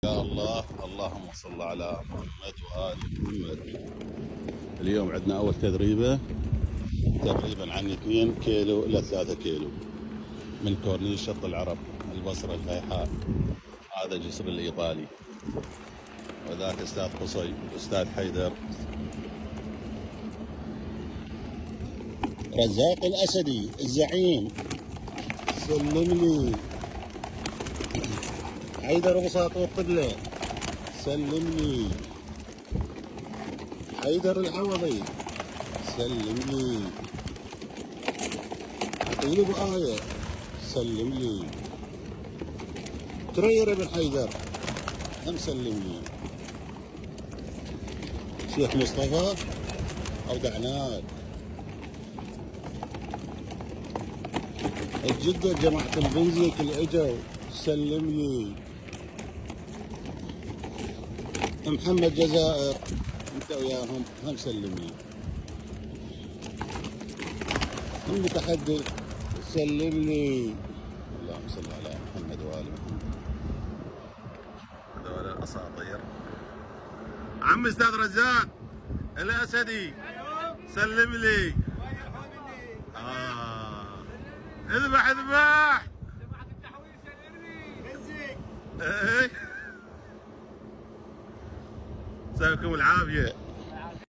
يا الله، اللهم صل على محمد وآل محمد. اليوم عندنا أول تدريبة تقريبا عن 2 كيلو إلى 3 كيلو من كورنيش شط العرب، البصرة، الفيحاء. هذا جسر الإيطالي، وذاك أستاذ قصي، أستاذ حيدر، رزاق الأسدي الزعيم، سلم لي حيدر وساط القبلة، سلم لي حيدر العوضي، سلم لي عقيل ابو آية، سلم لي ترير بن حيدر، هم سلم لي شيخ مصطفى أودعناك. الجدة جماعة البنزيك اللي اجوا، سلم لي محمد جزائر، انت وياهم هم سلم لي المتحدث، سلم لي. اللهم صل على محمد وآل محمد. هذول الأساطير. عم أستاذ رزاق الأسدي، سلم لي. اذبح اذبح. جماعة التحويل سلمني. مساكم العافية.